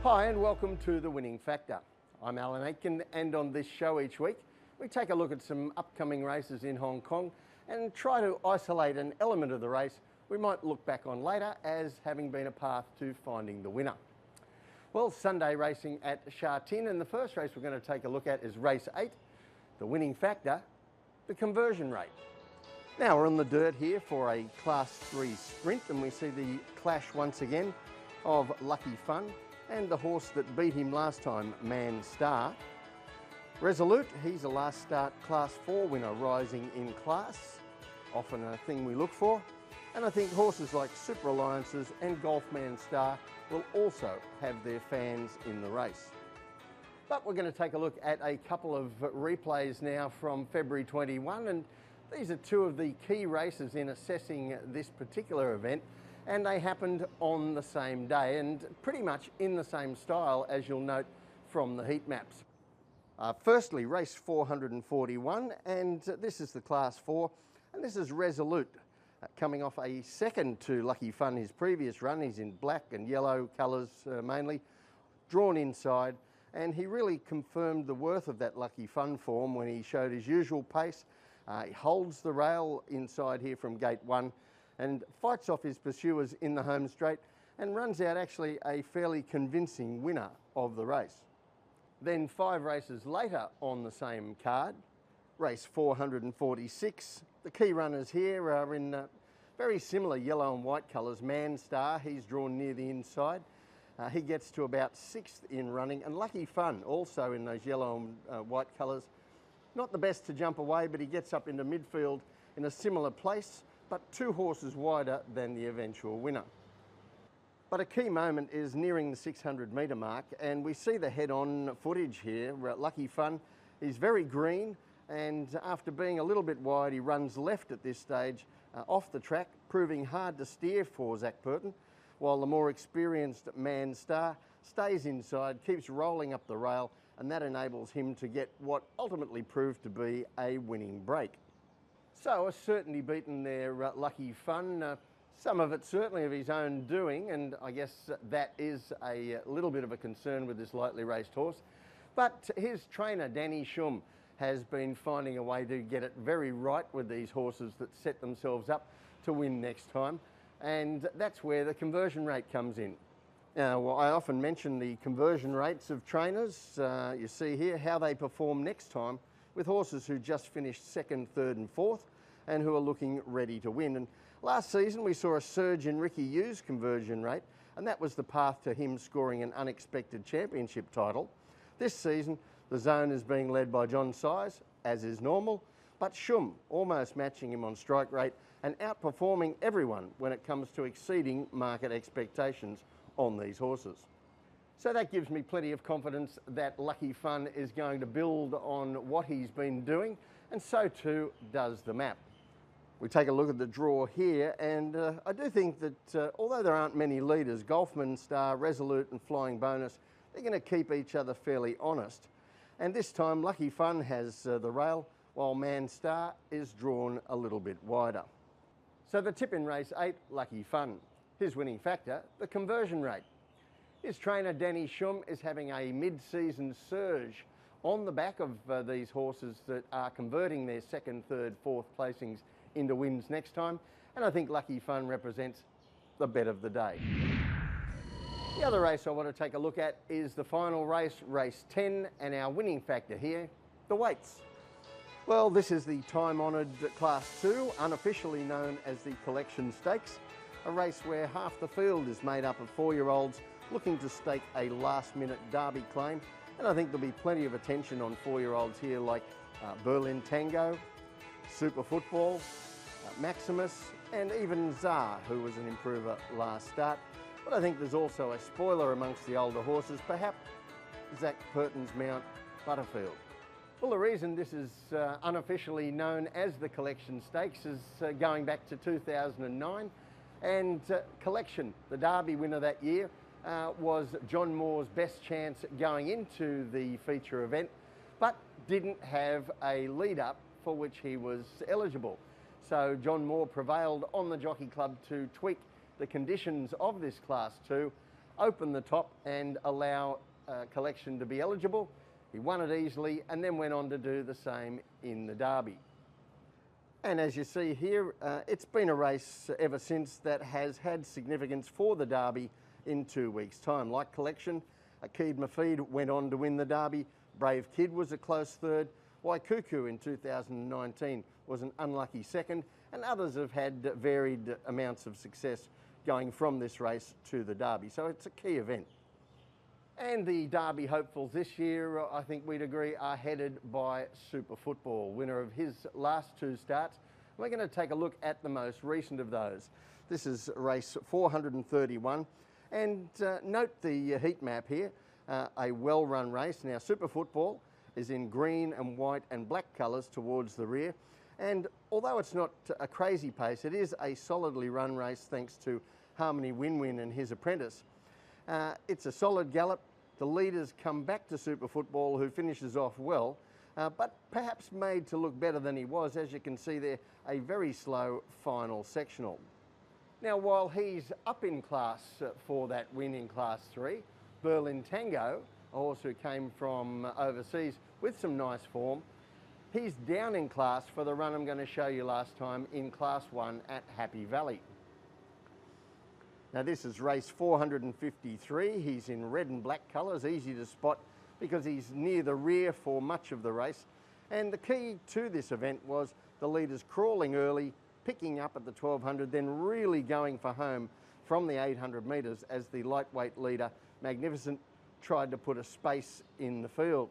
Hi and welcome to The Winning Factor. I'm Alan Aitken, and on this show each week we take a look at some upcoming races in Hong Kong and try to isolate an element of the race we might look back on later as having been a path to finding the winner. Well, Sunday racing at Sha Tin, and the first race we're going to take a look at is race 8, the winning factor, the conversion rate. Now we're on the dirt here for a Class 3 sprint, and we see the clash once again of Lucky Fun and the horse that beat him last time, Man Star. Resolute, he's a last start Class 4 winner, rising in class, often a thing we look for. And I think horses like Super Alliances and Golf Man Star will also have their fans in the race. But we're going to take a look at a couple of replays now from February 21, and these are two of the key races in assessing this particular event, and they happened on the same day and pretty much in the same style, as you'll note from the heat maps. Firstly, race 441, and this is the Class 4, and this is Resolute, coming off a second to Lucky Fun his previous run. He's in black and yellow colours mainly, drawn inside, and he really confirmed the worth of that Lucky Fun form when he showed his usual pace. He holds the rail inside here from gate 1 and fights off his pursuers in the home straight and runs out actually a fairly convincing winner of the race. Then 5 races later on the same card, race 446, the key runners here are in very similar yellow and white colours. Man Star, he's drawn near the inside. He gets to about 6th in running, and Lucky Fun also in those yellow and white colours. Not the best to jump away, but he gets up into midfield in a similar place, but 2 horses wider than the eventual winner. But a key moment is nearing the 600 metre mark, and we see the head-on footage here. Lucky Fun, he's very green, and after being a little bit wide, he runs left at this stage off the track, proving hard to steer for Zach Burton, while the more experienced Man Star stays inside, keeps rolling up the rail, and that enables him to get what ultimately proved to be a winning break. So a certainty beaten there, Lucky Fun. Some of it certainly of his own doing, and I guess that is a little bit of a concern with this lightly raced horse. But his trainer, Danny Shum, has been finding a way to get it very right with these horses that set themselves up to win next time, and that's where the conversion rate comes in. Now, well, I often mention the conversion rates of trainers. You see here how they perform next time with horses who just finished 2nd, 3rd and 4th and who are looking ready to win. And last season we saw a surge in Ricky Yu's conversion rate, and that was the path to him scoring an unexpected championship title. This season the zone is being led by John Size, as is normal, but Shum almost matching him on strike rate and outperforming everyone when it comes to exceeding market expectations on these horses. So that gives me plenty of confidence that Lucky Fun is going to build on what he's been doing, and so too does the map. We take a look at the draw here, and I do think that although there aren't many leaders, Golfman Star, Resolute and Flying Bonus, they're going to keep each other fairly honest. And this time Lucky Fun has the rail, while Man Star is drawn a little bit wider. So the tip in race 8, Lucky Fun. His winning factor, the conversion rate. His trainer Danny Shum is having a mid-season surge on the back of these horses that are converting their 2nd, 3rd, 4th placings into wins next time, and I think Lucky Fun represents the bet of the day. The other race I want to take a look at is the final race, race 10, and our winning factor here, the weights. Well, this is the time-honoured Class 2, unofficially known as the Collection Stakes, a race where half the field is made up of 4-year-olds looking to stake a last-minute derby claim, and I think there'll be plenty of attention on 4-year-olds here like Berlin Tango, Super Football, Maximus, and even Czar, who was an improver last start. But I think there's also a spoiler amongst the older horses, perhaps Zach Burton's mount, Butterfield. Well, the reason this is unofficially known as the Collection Stakes is going back to 2009, and Collection, the Derby winner that year, was John Moore's best chance going into the feature event, but didn't have a lead-up for which he was eligible. So John Moore prevailed on the Jockey Club to tweak the conditions of this Class 2, open the top and allow collection to be eligible. He won it easily and then went on to do the same in the Derby. And as you see here, it's been a race ever since that has had significance for the Derby in 2 weeks' time. Like collection, Akid Mafid went on to win the Derby. Brave Kid was a close third. Waikuku in 2019 was an unlucky second, and others have had varied amounts of success going from this race to the Derby. So it's a key event. And the Derby hopefuls this year, I think we'd agree, are headed by Super Football, winner of his last 2 starts. We're going to take a look at the most recent of those. This is race 431. And note the heat map here, a well-run race. Now, Super Football is in green and white and black colours towards the rear. And although it's not a crazy pace, it is a solidly run race thanks to Harmony Win-Win and his apprentice. It's a solid gallop. The leaders come back to Super Football, who finishes off well, but perhaps made to look better than he was. As you can see there, a very slow final sectional. Now, while he's up in class for that win in Class 3, Berlin Tango, a horse who came from overseas with some nice form, he's down in class for the run I'm going to show you last time in Class 1 at Happy Valley. Now, this is race 453. He's in red and black colours, easy to spot because he's near the rear for much of the race. And the key to this event was the leaders crawling early, picking up at the 1200, then really going for home from the 800 metres as the lightweight leader, Magnificent, tried to put a space in the field.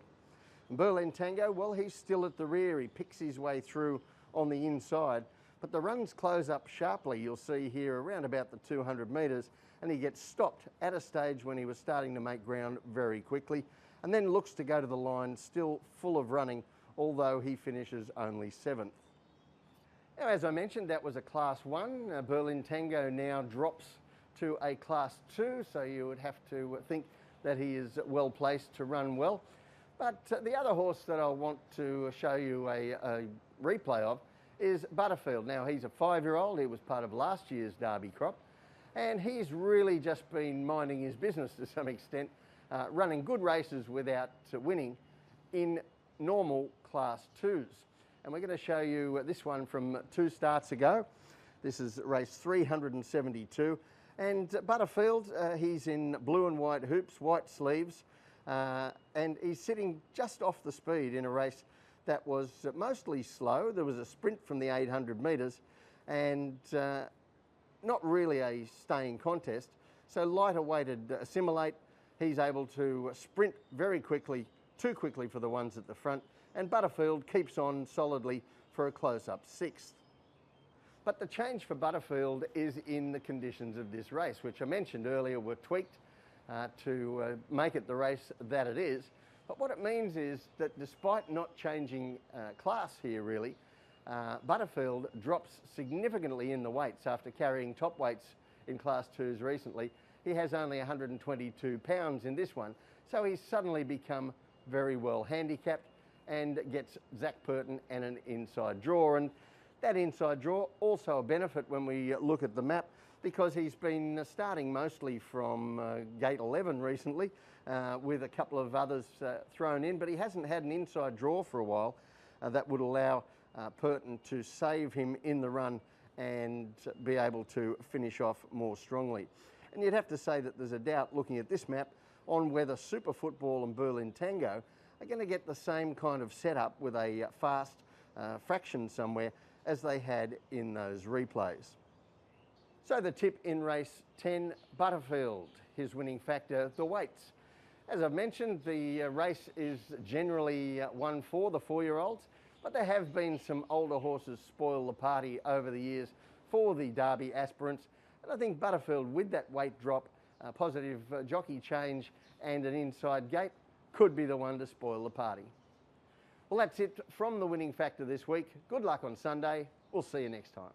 Berlin Tango, well, he's still at the rear. He picks his way through on the inside, but the runs close up sharply. You'll see here around about the 200 metres, and he gets stopped at a stage when he was starting to make ground very quickly, and then looks to go to the line still full of running, although he finishes only 7th. Now, as I mentioned, that was a Class 1. Berlin Tango now drops to a Class 2, so you would have to think that he is well placed to run well. But the other horse that I want to show you a replay of is Butterfield. Now, he's a 5-year-old. He was part of last year's Derby crop, and he's really just been minding his business to some extent, running good races without winning in normal Class 2s. And we're going to show you this one from 2 starts ago. This is race 372. And Butterfield, he's in blue and white hoops, white sleeves, and he's sitting just off the speed in a race that was mostly slow. There was a sprint from the 800 metres and not really a staying contest. So lighter weighted Assimilate, he's able to sprint very quickly, too quickly for the ones at the front, and Butterfield keeps on solidly for a close-up 6th. But the change for Butterfield is in the conditions of this race, which I mentioned earlier were tweaked to make it the race that it is. But what it means is that despite not changing class here really, Butterfield drops significantly in the weights after carrying top weights in Class 2s recently. He has only 122 pounds in this one, so he's suddenly become very well handicapped and gets Zach Purton and an inside draw. And that inside draw also a benefit when we look at the map, because he's been starting mostly from gate 11 recently, with a couple of others thrown in, but he hasn't had an inside draw for a while that would allow Purton to save him in the run and be able to finish off more strongly. And you'd have to say that there's a doubt looking at this map on whether Super Football and Berlin Tango are going to get the same kind of setup with a fast fraction somewhere as they had in those replays. So the tip in race 10, Butterfield, his winning factor, the weights. As I've mentioned, the race is generally one for the 4-year-olds, but there have been some older horses spoil the party over the years for the Derby aspirants. And I think Butterfield, with that weight drop, positive jockey change and an inside gate, could be the one to spoil the party. Well, that's it from the winning factor this week. Good luck on Sunday. We'll see you next time.